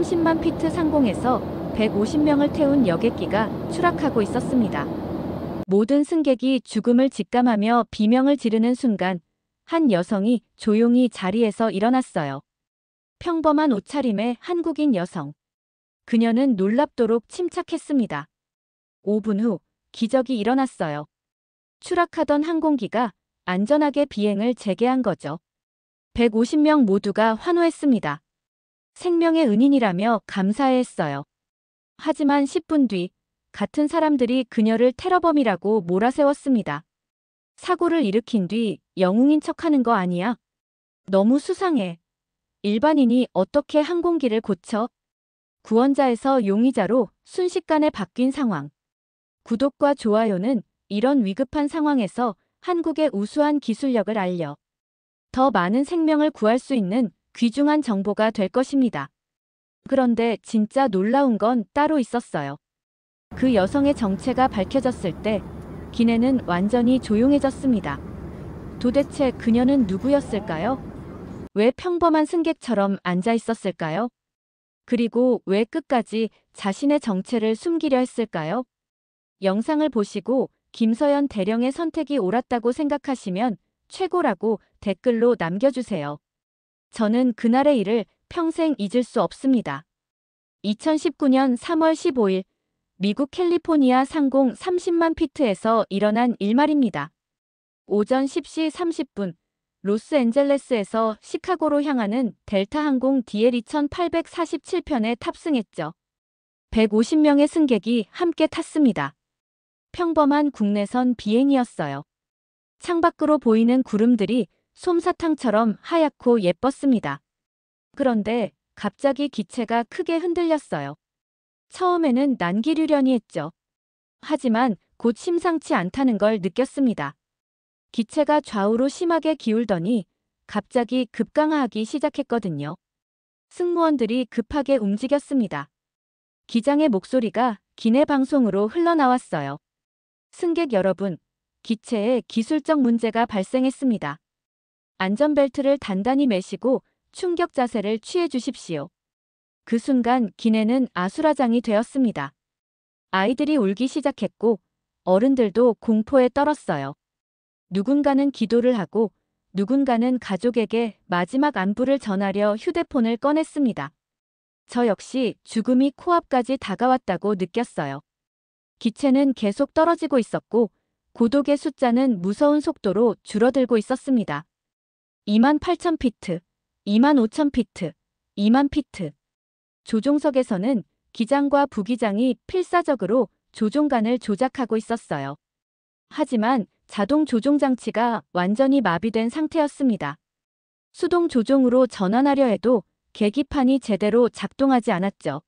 30만 피트 상공에서 150명을 태운 여객기가 추락하고 있었습니다. 모든 승객이 죽음을 직감하며 비명을 지르는 순간 한 여성이 조용히 자리에서 일어났어요. 평범한 옷차림의 한국인 여성. 그녀는 놀랍도록 침착했습니다. 5분 후 기적이 일어났어요. 추락하던 항공기가 안전하게 비행을 재개한 거죠. 150명 모두가 환호했습니다. 생명의 은인이라며 감사해했어요. 하지만 10분 뒤 같은 사람들이 그녀를 테러범이라고 몰아세웠습니다. 사고를 일으킨 뒤 영웅인 척하는 거 아니야? 너무 수상해. 일반인이 어떻게 항공기를 고쳐? 구원자에서 용의자로 순식간에 바뀐 상황. 구독과 좋아요는 이런 위급한 상황에서 한국의 우수한 기술력을 알려 더 많은 생명을 구할 수 있는 귀중한 정보가 될 것입니다. 그런데 진짜 놀라운 건 따로 있었어요. 그 여성의 정체가 밝혀졌을 때 기내는 완전히 조용해졌습니다. 도대체 그녀는 누구였을까요? 왜 평범한 승객처럼 앉아 있었을까요? 그리고 왜 끝까지 자신의 정체를 숨기려 했을까요? 영상을 보시고 김서연 대령의 선택이 옳았다고 생각하시면 최고라고 댓글로 남겨주세요. 저는 그날의 일을 평생 잊을 수 없습니다. 2019년 3월 15일 미국 캘리포니아 상공 30만 피트에서 일어난 일말입니다. 오전 10시 30분 로스앤젤레스에서 시카고로 향하는 델타 항공 DL2847편에 탑승했죠. 150명의 승객이 함께 탔습니다. 평범한 국내선 비행이었어요. 창밖으로 보이는 구름들이 솜사탕처럼 하얗고 예뻤습니다. 그런데 갑자기 기체가 크게 흔들렸어요. 처음에는 난기류련이 했죠. 하지만 곧 심상치 않다는 걸 느꼈습니다. 기체가 좌우로 심하게 기울더니 갑자기 급강하하기 시작했거든요. 승무원들이 급하게 움직였습니다. 기장의 목소리가 기내 방송으로 흘러나왔어요. 승객 여러분, 기체에 기술적 문제가 발생했습니다. 안전벨트를 단단히 매시고 충격 자세를 취해 주십시오. 그 순간 기내는 아수라장이 되었습니다. 아이들이 울기 시작했고 어른들도 공포에 떨었어요. 누군가는 기도를 하고 누군가는 가족에게 마지막 안부를 전하려 휴대폰을 꺼냈습니다. 저 역시 죽음이 코앞까지 다가왔다고 느꼈어요. 기체는 계속 떨어지고 있었고 고독의 숫자는 무서운 속도로 줄어들고 있었습니다. 28,000피트, 25,000피트, 20,000피트. 조종석에서는 기장과 부기장이 필사적으로 조종간을 조작하고 있었어요. 하지만 자동 조종 장치가 완전히 마비된 상태였습니다. 수동 조종으로 전환하려 해도 계기판이 제대로 작동하지 않았죠.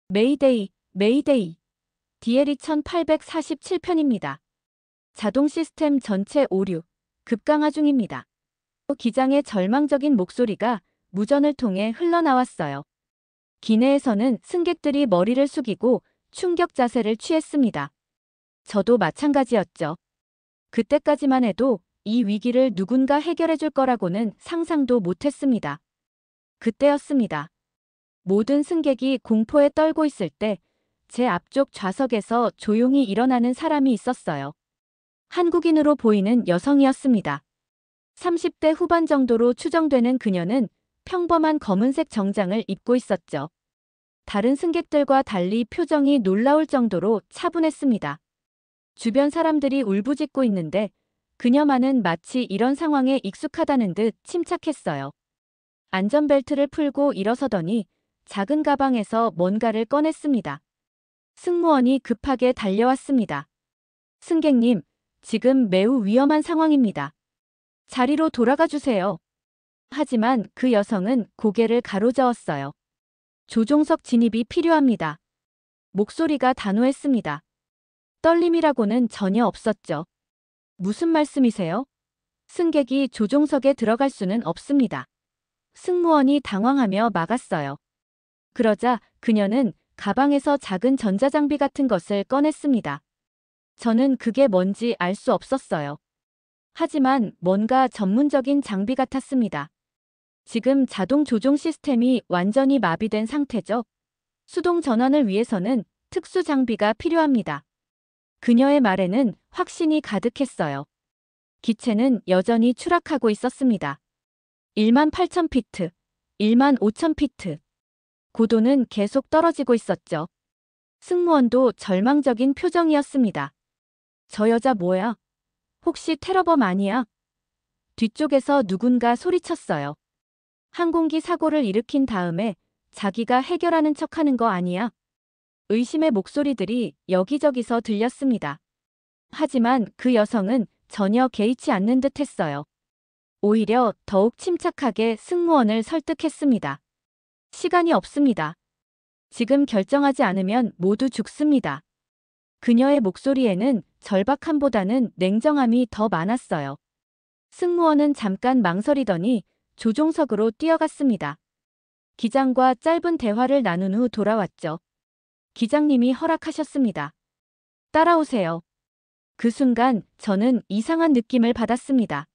메이데이, 메이데이. DL2847편입니다. 자동 시스템 전체 오류, 급강하 중입니다. 기장의 절망적인 목소리가 무전을 통해 흘러나왔어요. 기내에서는 승객들이 머리를 숙이고 충격 자세를 취했습니다. 저도 마찬가지였죠. 그때까지만 해도 이 위기를 누군가 해결해 줄 거라고는 상상도 못했습니다. 그때였습니다. 모든 승객이 공포에 떨고 있을 때 제 앞쪽 좌석에서 조용히 일어나는 사람이 있었어요. 한국인으로 보이는 여성이었습니다. 30대 후반 정도로 추정되는 그녀는 평범한 검은색 정장을 입고 있었죠. 다른 승객들과 달리 표정이 놀라울 정도로 차분했습니다. 주변 사람들이 울부짖고 있는데 그녀만은 마치 이런 상황에 익숙하다는 듯 침착했어요. 안전벨트를 풀고 일어서더니 작은 가방에서 뭔가를 꺼냈습니다. 승무원이 급하게 달려왔습니다. 승객님, 지금 매우 위험한 상황입니다. 자리로 돌아가 주세요. 하지만 그 여성은 고개를 가로저었어요. 조종석 진입이 필요합니다. 목소리가 단호했습니다. 떨림이라고는 전혀 없었죠. 무슨 말씀이세요? 승객이 조종석에 들어갈 수는 없습니다. 승무원이 당황하며 막았어요. 그러자 그녀는 가방에서 작은 전자장비 같은 것을 꺼냈습니다. 저는 그게 뭔지 알 수 없었어요. 하지만 뭔가 전문적인 장비 같았습니다. 지금 자동 조종 시스템이 완전히 마비된 상태죠. 수동 전환을 위해서는 특수 장비가 필요합니다. 그녀의 말에는 확신이 가득했어요. 기체는 여전히 추락하고 있었습니다. 18,000피트, 15,000피트. 고도는 계속 떨어지고 있었죠. 승무원도 절망적인 표정이었습니다. 저 여자 뭐야? 혹시 테러범 아니야? 뒤쪽에서 누군가 소리쳤어요. 항공기 사고를 일으킨 다음에 자기가 해결하는 척하는 거 아니야? 의심의 목소리들이 여기저기서 들렸습니다. 하지만 그 여성은 전혀 개의치 않는 듯 했어요. 오히려 더욱 침착하게 승무원을 설득했습니다. 시간이 없습니다. 지금 결정하지 않으면 모두 죽습니다. 그녀의 목소리에는 절박함보다는 냉정함이 더 많았어요. 승무원은 잠깐 망설이더니 조종석으로 뛰어갔습니다. 기장과 짧은 대화를 나눈 후 돌아왔죠. 기장님이 허락하셨습니다. 따라오세요. 그 순간 저는 이상한 느낌을 받았습니다.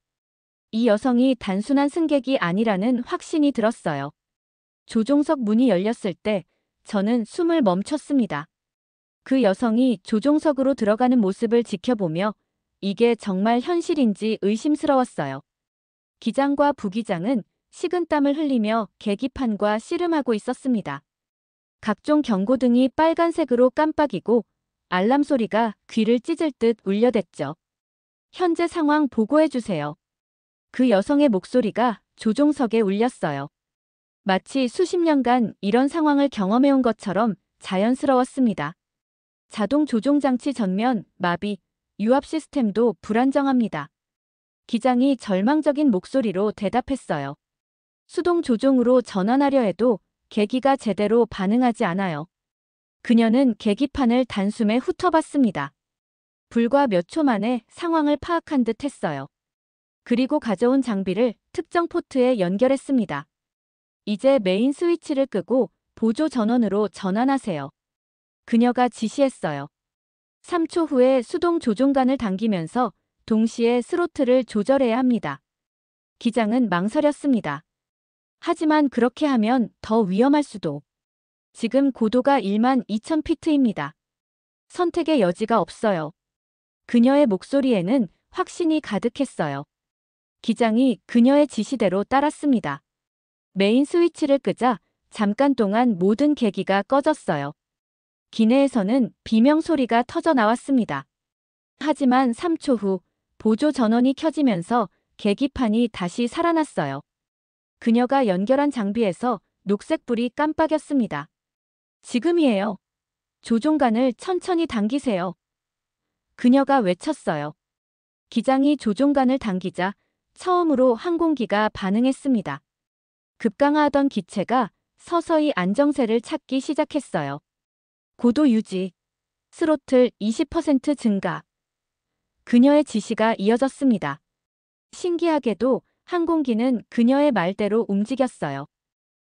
이 여성이 단순한 승객이 아니라는 확신이 들었어요. 조종석 문이 열렸을 때 저는 숨을 멈췄습니다. 그 여성이 조종석으로 들어가는 모습을 지켜보며 이게 정말 현실인지 의심스러웠어요. 기장과 부기장은 식은땀을 흘리며 계기판과 씨름하고 있었습니다. 각종 경고등이 빨간색으로 깜빡이고 알람 소리가 귀를 찢을 듯 울려댔죠. 현재 상황 보고해주세요. 그 여성의 목소리가 조종석에 울렸어요. 마치 수십 년간 이런 상황을 경험해온 것처럼 자연스러웠습니다. 자동 조종 장치 전면 마비, 유압 시스템도 불안정합니다. 기장이 절망적인 목소리로 대답했어요. 수동 조종으로 전환하려 해도 계기가 제대로 반응하지 않아요. 그녀는 계기판을 단숨에 훑어봤습니다. 불과 몇 초 만에 상황을 파악한 듯 했어요. 그리고 가져온 장비를 특정 포트에 연결했습니다. 이제 메인 스위치를 끄고 보조 전원으로 전환하세요. 그녀가 지시했어요. 3초 후에 수동 조종간을 당기면서 동시에 스로틀을 조절해야 합니다. 기장은 망설였습니다. 하지만 그렇게 하면 더 위험할 수도. 지금 고도가 12,000피트입니다. 선택의 여지가 없어요. 그녀의 목소리에는 확신이 가득했어요. 기장이 그녀의 지시대로 따랐습니다. 메인 스위치를 끄자 잠깐 동안 모든 계기가 꺼졌어요. 기내에서는 비명 소리가 터져 나왔습니다. 하지만 3초 후 보조 전원이 켜지면서 계기판이 다시 살아났어요. 그녀가 연결한 장비에서 녹색불이 깜빡였습니다. 지금이에요. 조종간을 천천히 당기세요. 그녀가 외쳤어요. 기장이 조종간을 당기자 처음으로 항공기가 반응했습니다. 급강하던 기체가 서서히 안정세를 찾기 시작했어요. 고도 유지, 스로틀 20% 증가. 그녀의 지시가 이어졌습니다. 신기하게도 항공기는 그녀의 말대로 움직였어요.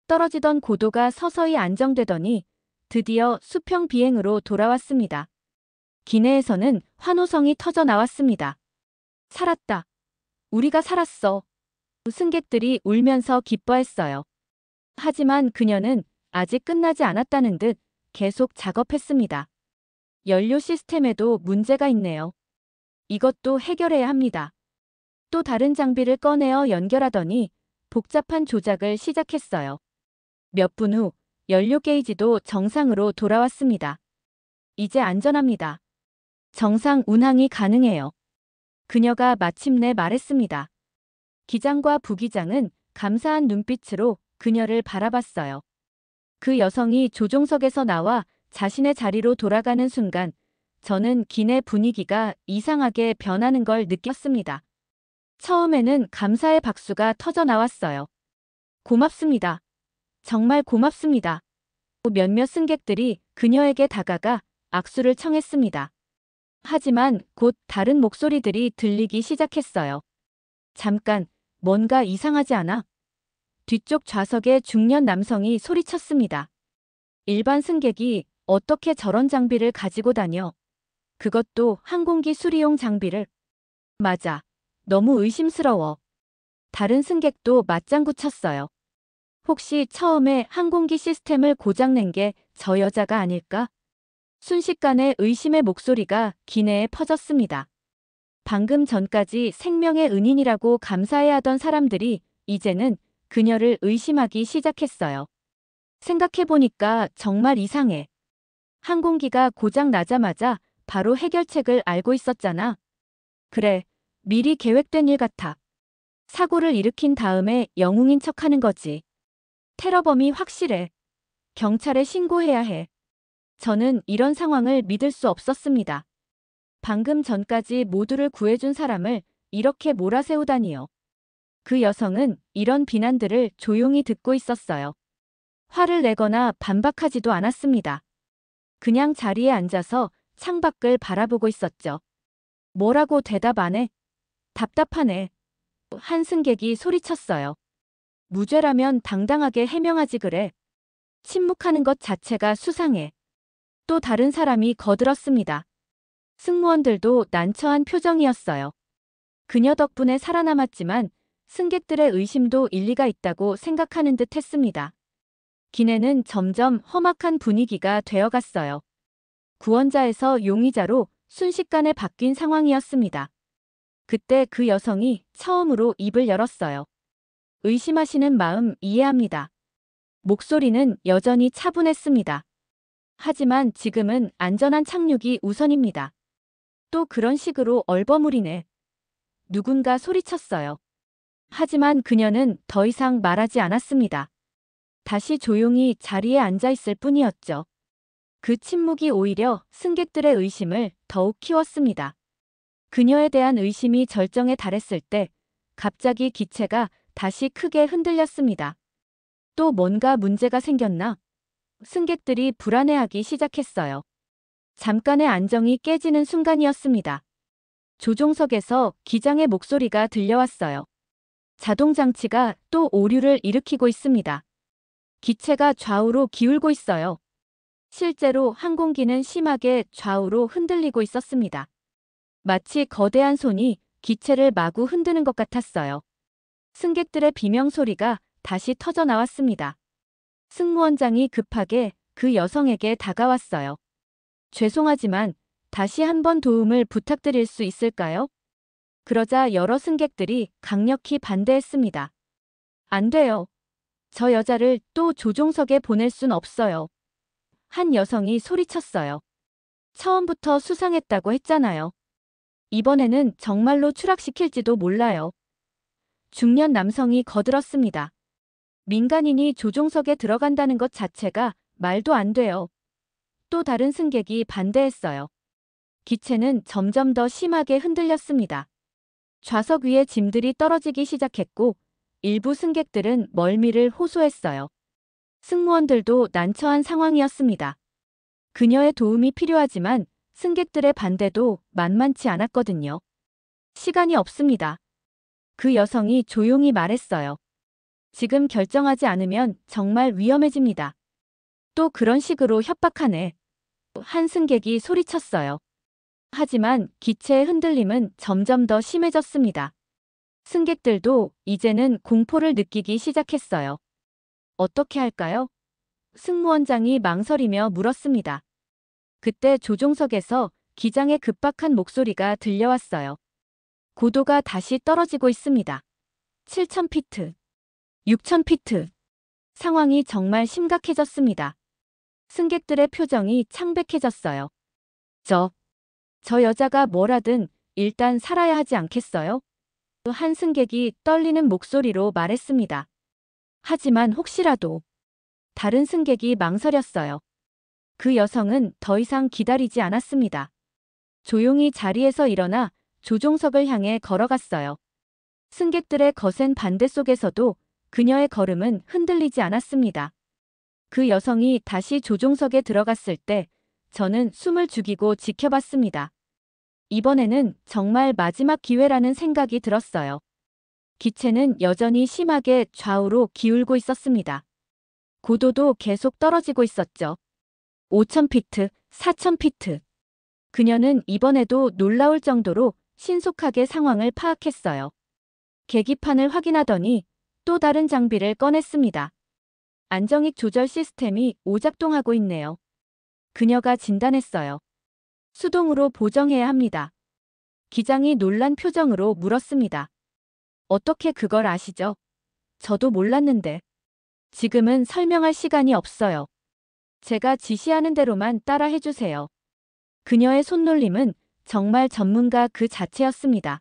떨어지던 고도가 서서히 안정되더니 드디어 수평 비행으로 돌아왔습니다. 기내에서는 환호성이 터져 나왔습니다. 살았다. 우리가 살았어. 승객들이 울면서 기뻐했어요. 하지만 그녀는 아직 끝나지 않았다는 듯 계속 작업했습니다. 연료 시스템에도 문제가 있네요. 이것도 해결해야 합니다. 또 다른 장비를 꺼내어 연결하더니 복잡한 조작을 시작했어요. 몇 분 후 연료 게이지도 정상으로 돌아왔습니다. 이제 안전합니다. 정상 운항이 가능해요. 그녀가 마침내 말했습니다. 기장과 부기장은 감사한 눈빛으로 그녀를 바라봤어요. 그 여성이 조종석에서 나와 자신의 자리로 돌아가는 순간 저는 기내 분위기가 이상하게 변하는 걸 느꼈습니다. 처음에는 감사의 박수가 터져 나왔어요. 고맙습니다. 정말 고맙습니다. 몇몇 승객들이 그녀에게 다가가 악수를 청했습니다. 하지만 곧 다른 목소리들이 들리기 시작했어요. 잠깐, 뭔가 이상하지 않아? 뒤쪽 좌석의 중년 남성이 소리쳤습니다. 일반 승객이 어떻게 저런 장비를 가지고 다녀? 그것도 항공기 수리용 장비를. 맞아. 너무 의심스러워. 다른 승객도 맞장구 쳤어요. 혹시 처음에 항공기 시스템을 고장낸 게 저 여자가 아닐까? 순식간에 의심의 목소리가 기내에 퍼졌습니다. 방금 전까지 생명의 은인이라고 감사해하던 사람들이 이제는 그녀를 의심하기 시작했어요. 생각해보니까 정말 이상해. 항공기가 고장 나자마자 바로 해결책을 알고 있었잖아. 그래, 미리 계획된 일 같아. 사고를 일으킨 다음에 영웅인 척하는 거지. 테러범이 확실해. 경찰에 신고해야 해. 저는 이런 상황을 믿을 수 없었습니다. 방금 전까지 모두를 구해준 사람을 이렇게 몰아세우다니요. 그 여성은 이런 비난들을 조용히 듣고 있었어요. 화를 내거나 반박하지도 않았습니다. 그냥 자리에 앉아서 창밖을 바라보고 있었죠. 뭐라고 대답 안 해? 답답하네. 한 승객이 소리쳤어요. 무죄라면 당당하게 해명하지 그래. 침묵하는 것 자체가 수상해. 또 다른 사람이 거들었습니다. 승무원들도 난처한 표정이었어요. 그녀 덕분에 살아남았지만 승객들의 의심도 일리가 있다고 생각하는 듯 했습니다. 기내는 점점 험악한 분위기가 되어갔어요. 구원자에서 용의자로 순식간에 바뀐 상황이었습니다. 그때 그 여성이 처음으로 입을 열었어요. 의심하시는 마음 이해합니다. 목소리는 여전히 차분했습니다. 하지만 지금은 안전한 착륙이 우선입니다. 또 그런 식으로 얼버무리네. 누군가 소리쳤어요. 하지만 그녀는 더 이상 말하지 않았습니다. 다시 조용히 자리에 앉아 있을 뿐이었죠. 그 침묵이 오히려 승객들의 의심을 더욱 키웠습니다. 그녀에 대한 의심이 절정에 달했을 때 갑자기 기체가 다시 크게 흔들렸습니다. 또 뭔가 문제가 생겼나? 승객들이 불안해하기 시작했어요. 잠깐의 안정이 깨지는 순간이었습니다. 조종석에서 기장의 목소리가 들려왔어요. 자동장치가 또 오류를 일으키고 있습니다. 기체가 좌우로 기울고 있어요. 실제로 항공기는 심하게 좌우로 흔들리고 있었습니다. 마치 거대한 손이 기체를 마구 흔드는 것 같았어요. 승객들의 비명소리가 다시 터져 나왔습니다. 승무원장이 급하게 그 여성에게 다가왔어요. 죄송하지만 다시 한번 도움을 부탁드릴 수 있을까요? 그러자 여러 승객들이 강력히 반대했습니다. 안 돼요. 저 여자를 또 조종석에 보낼 순 없어요. 한 여성이 소리쳤어요. 처음부터 수상했다고 했잖아요. 이번에는 정말로 추락시킬지도 몰라요. 중년 남성이 거들었습니다. 민간인이 조종석에 들어간다는 것 자체가 말도 안 돼요. 또 다른 승객이 반대했어요. 기체는 점점 더 심하게 흔들렸습니다. 좌석 위에 짐들이 떨어지기 시작했고 일부 승객들은 멀미를 호소했어요. 승무원들도 난처한 상황이었습니다. 그녀의 도움이 필요하지만 승객들의 반대도 만만치 않았거든요. 시간이 없습니다. 그 여성이 조용히 말했어요. 지금 결정하지 않으면 정말 위험해집니다. 또 그런 식으로 협박하네. 한 승객이 소리쳤어요. 하지만 기체의 흔들림은 점점 더 심해졌습니다. 승객들도 이제는 공포를 느끼기 시작했어요. 어떻게 할까요? 승무원장이 망설이며 물었습니다. 그때 조종석에서 기장의 급박한 목소리가 들려왔어요. 고도가 다시 떨어지고 있습니다. 7,000피트, 6,000피트. 상황이 정말 심각해졌습니다. 승객들의 표정이 창백해졌어요. 저 여자가 뭐라든 일단 살아야 하지 않겠어요? 한 승객이 떨리는 목소리로 말했습니다. 하지만 혹시라도 다른 승객이 망설였어요. 그 여성은 더 이상 기다리지 않았습니다. 조용히 자리에서 일어나 조종석을 향해 걸어갔어요. 승객들의 거센 반대 속에서도 그녀의 걸음은 흔들리지 않았습니다. 그 여성이 다시 조종석에 들어갔을 때 저는 숨을 죽이고 지켜봤습니다. 이번에는 정말 마지막 기회라는 생각이 들었어요. 기체는 여전히 심하게 좌우로 기울고 있었습니다. 고도도 계속 떨어지고 있었죠. 5,000피트, 4,000피트. 그녀는 이번에도 놀라울 정도로 신속하게 상황을 파악했어요. 계기판을 확인하더니 또 다른 장비를 꺼냈습니다. 안정익 조절 시스템이 오작동하고 있네요. 그녀가 진단했어요. 수동으로 보정해야 합니다. 기장이 놀란 표정으로 물었습니다. 어떻게 그걸 아시죠? 저도 몰랐는데. 지금은 설명할 시간이 없어요. 제가 지시하는 대로만 따라 해주세요. 그녀의 손놀림은 정말 전문가 그 자체였습니다.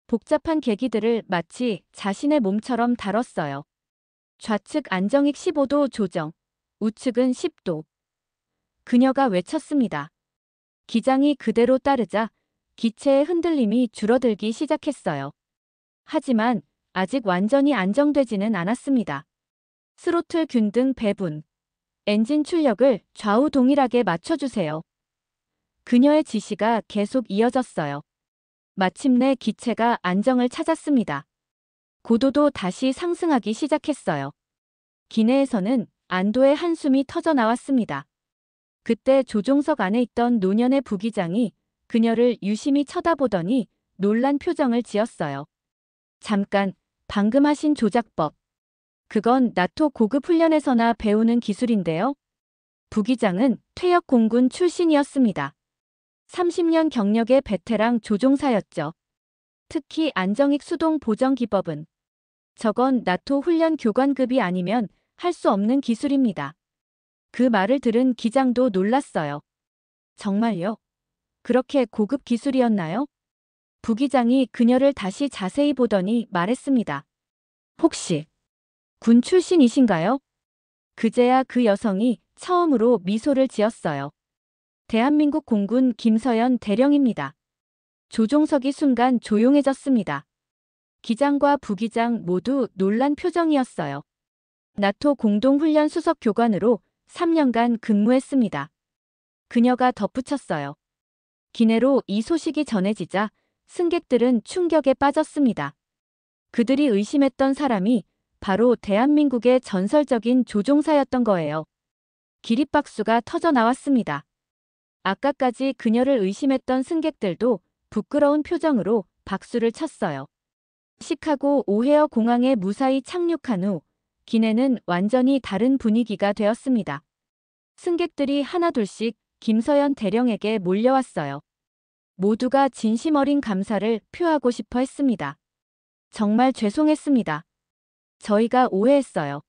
복잡한 계기들을 마치 자신의 몸처럼 다뤘어요. 좌측 안정익 15도 조정, 우측은 10도. 그녀가 외쳤습니다. 기장이 그대로 따르자 기체의 흔들림이 줄어들기 시작했어요. 하지만 아직 완전히 안정되지는 않았습니다. 스로틀 균등 배분, 엔진 출력을 좌우 동일하게 맞춰주세요. 그녀의 지시가 계속 이어졌어요. 마침내 기체가 안정을 찾았습니다. 고도도 다시 상승하기 시작했어요. 기내에서는 안도의 한숨이 터져 나왔습니다. 그때 조종석 안에 있던 노년의 부기장이 그녀를 유심히 쳐다보더니 놀란 표정을 지었어요. 잠깐, 방금 하신 조작법. 그건 나토 고급 훈련에서나 배우는 기술인데요. 부기장은 퇴역 공군 출신이었습니다. 30년 경력의 베테랑 조종사였죠. 특히 안정익 수동 보정 기법은 저건 나토 훈련 교관급이 아니면 할 수 없는 기술입니다. 그 말을 들은 기장도 놀랐어요. 정말요? 그렇게 고급 기술이었나요? 부기장이 그녀를 다시 자세히 보더니 말했습니다. 혹시 군 출신이신가요? 그제야 그 여성이 처음으로 미소를 지었어요. 대한민국 공군 김서연 대령입니다. 조종석이 순간 조용해졌습니다. 기장과 부기장 모두 놀란 표정이었어요. 나토 공동훈련 수석 교관으로 3년간 근무했습니다. 그녀가 덧붙였어요. 기내로 이 소식이 전해지자 승객들은 충격에 빠졌습니다. 그들이 의심했던 사람이 바로 대한민국의 전설적인 조종사였던 거예요. 기립박수가 터져 나왔습니다. 아까까지 그녀를 의심했던 승객들도 부끄러운 표정으로 박수를 쳤어요. 시카고 오헤어 공항에 무사히 착륙한 후 기내는 완전히 다른 분위기가 되었습니다. 승객들이 하나둘씩 김서연 대령에게 몰려왔어요. 모두가 진심 어린 감사를 표하고 싶어 했습니다. 정말 죄송했습니다. 저희가 오해했어요.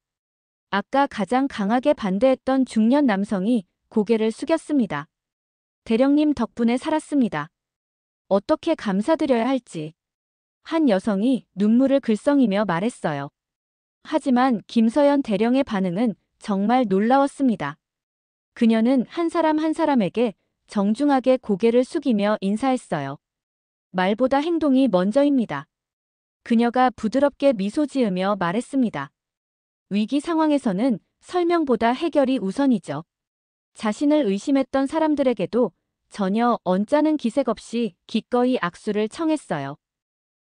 아까 가장 강하게 반대했던 중년 남성이 고개를 숙였습니다. 대령님 덕분에 살았습니다. 어떻게 감사드려야 할지. 한 여성이 눈물을 글썽이며 말했어요. 하지만 김서연 대령의 반응은 정말 놀라웠습니다. 그녀는 한 사람 한 사람에게 정중하게 고개를 숙이며 인사했어요. 말보다 행동이 먼저입니다. 그녀가 부드럽게 미소 지으며 말했습니다. 위기 상황에서는 설명보다 해결이 우선이죠. 자신을 의심했던 사람들에게도 전혀 언짢은 기색 없이 기꺼이 악수를 청했어요.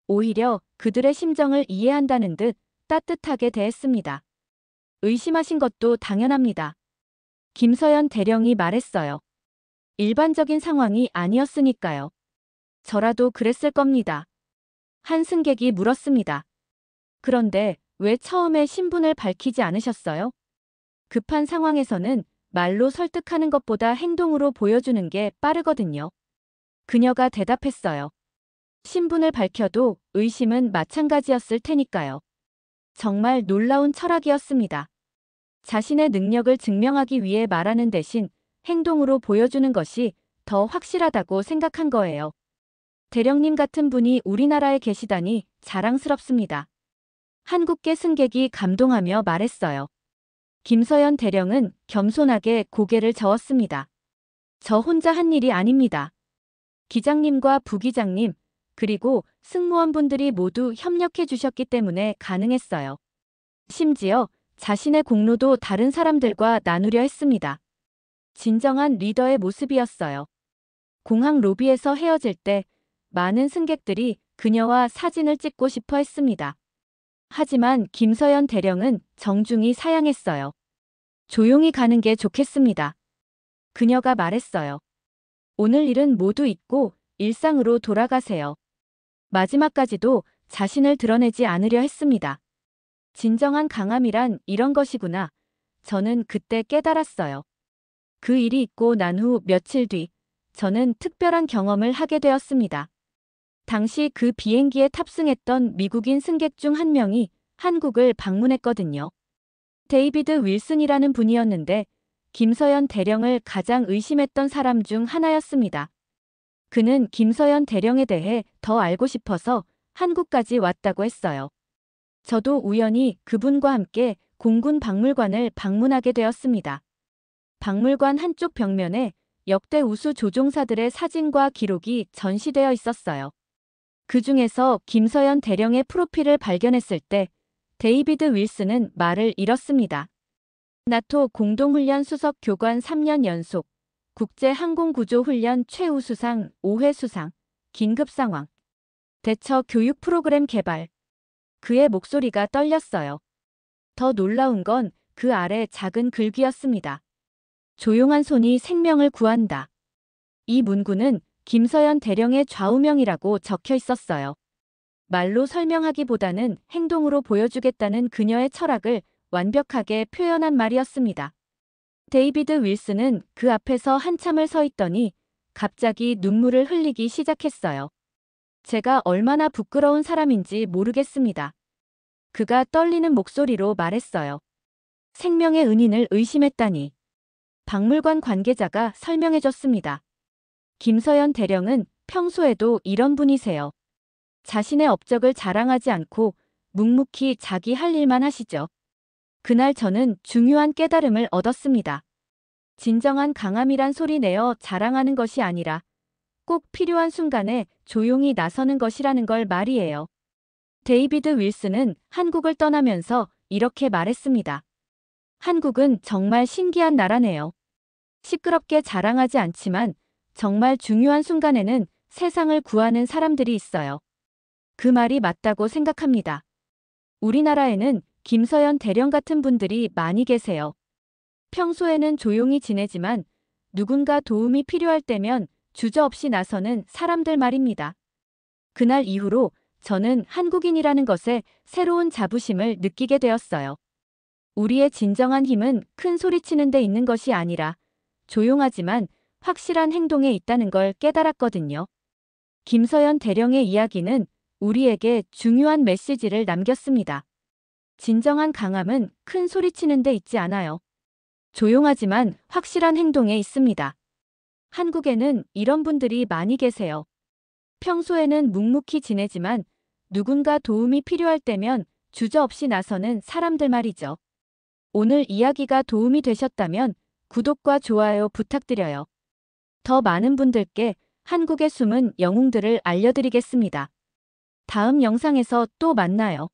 오히려 그들의 심정을 이해한다는 듯 따뜻하게 대했습니다. 의심하신 것도 당연합니다. 김서연 대령이 말했어요. 일반적인 상황이 아니었으니까요. 저라도 그랬을 겁니다. 한 승객이 물었습니다. 그런데 왜 처음에 신분을 밝히지 않으셨어요? 급한 상황에서는 말로 설득하는 것보다 행동으로 보여주는 게 빠르거든요. 그녀가 대답했어요. 신분을 밝혀도 의심은 마찬가지였을 테니까요. 정말 놀라운 철학이었습니다. 자신의 능력을 증명하기 위해 말하는 대신 행동으로 보여주는 것이 더 확실하다고 생각한 거예요. 대령님 같은 분이 우리나라에 계시다니 자랑스럽습니다. 한국계 승객이 감동하며 말했어요. 김서연 대령은 겸손하게 고개를 저었습니다. 저 혼자 한 일이 아닙니다. 기장님과 부기장님, 그리고 승무원분들이 모두 협력해 주셨기 때문에 가능했어요. 심지어 자신의 공로도 다른 사람들과 나누려 했습니다. 진정한 리더의 모습이었어요. 공항 로비에서 헤어질 때 많은 승객들이 그녀와 사진을 찍고 싶어 했습니다. 하지만 김서연 대령은 정중히 사양했어요. 조용히 가는 게 좋겠습니다. 그녀가 말했어요. 오늘 일은 모두 잊고 일상으로 돌아가세요. 마지막까지도 자신을 드러내지 않으려 했습니다. 진정한 강함이란 이런 것이구나 저는 그때 깨달았어요. 그 일이 있고 난 후 며칠 뒤, 저는 특별한 경험을 하게 되었습니다. 당시 그 비행기에 탑승했던 미국인 승객 중 한 명이 한국을 방문했거든요. 데이비드 윌슨이라는 분이었는데 김서연 대령을 가장 의심했던 사람 중 하나였습니다. 그는 김서연 대령에 대해 더 알고 싶어서 한국까지 왔다고 했어요. 저도 우연히 그분과 함께 공군 박물관을 방문하게 되었습니다. 박물관 한쪽 벽면에 역대 우수 조종사들의 사진과 기록이 전시되어 있었어요. 그 중에서 김서연 대령의 프로필을 발견했을 때 데이비드 윌슨은 말을 잃었습니다. 나토 공동훈련 수석 교관 3년 연속, 국제항공구조훈련 최우수상 5회 수상, 긴급상황, 대처 교육 프로그램 개발. 그의 목소리가 떨렸어요. 더 놀라운 건 그 아래 작은 글귀였습니다. 조용한 손이 생명을 구한다. 이 문구는 김서연 대령의 좌우명이라고 적혀 있었어요. 말로 설명하기보다는 행동으로 보여주겠다는 그녀의 철학을 완벽하게 표현한 말이었습니다. 데이비드 윌슨은 그 앞에서 한참을 서 있더니 갑자기 눈물을 흘리기 시작했어요. 제가 얼마나 부끄러운 사람인지 모르겠습니다. 그가 떨리는 목소리로 말했어요. 생명의 은인을 의심했다니. 박물관 관계자가 설명해줬습니다. 김서연 대령은 평소에도 이런 분이세요. 자신의 업적을 자랑하지 않고 묵묵히 자기 할 일만 하시죠. 그날 저는 중요한 깨달음을 얻었습니다. 진정한 강함이란 소리 내어 자랑하는 것이 아니라 꼭 필요한 순간에 조용히 나서는 것이라는 걸 말이에요. 데이비드 윌슨은 한국을 떠나면서 이렇게 말했습니다. 한국은 정말 신기한 나라네요. 시끄럽게 자랑하지 않지만 정말 중요한 순간에는 세상을 구하는 사람들이 있어요. 그 말이 맞다고 생각합니다. 우리나라에는 김서연 대령 같은 분들이 많이 계세요. 평소에는 조용히 지내지만 누군가 도움이 필요할 때면 주저없이 나서는 사람들 말입니다. 그날 이후로 저는 한국인이라는 것에 새로운 자부심을 느끼게 되었어요. 우리의 진정한 힘은 큰 소리치는 데 있는 것이 아니라 조용하지만 확실한 행동에 있다는 걸 깨달았거든요. 김서연 대령의 이야기는 우리에게 중요한 메시지를 남겼습니다. 진정한 강함은 큰 소리치는 데 있지 않아요. 조용하지만 확실한 행동에 있습니다. 한국에는 이런 분들이 많이 계세요. 평소에는 묵묵히 지내지만 누군가 도움이 필요할 때면 주저없이 나서는 사람들 말이죠. 오늘 이야기가 도움이 되셨다면 구독과 좋아요 부탁드려요. 더 많은 분들께 한국의 숨은 영웅들을 알려드리겠습니다. 다음 영상에서 또 만나요.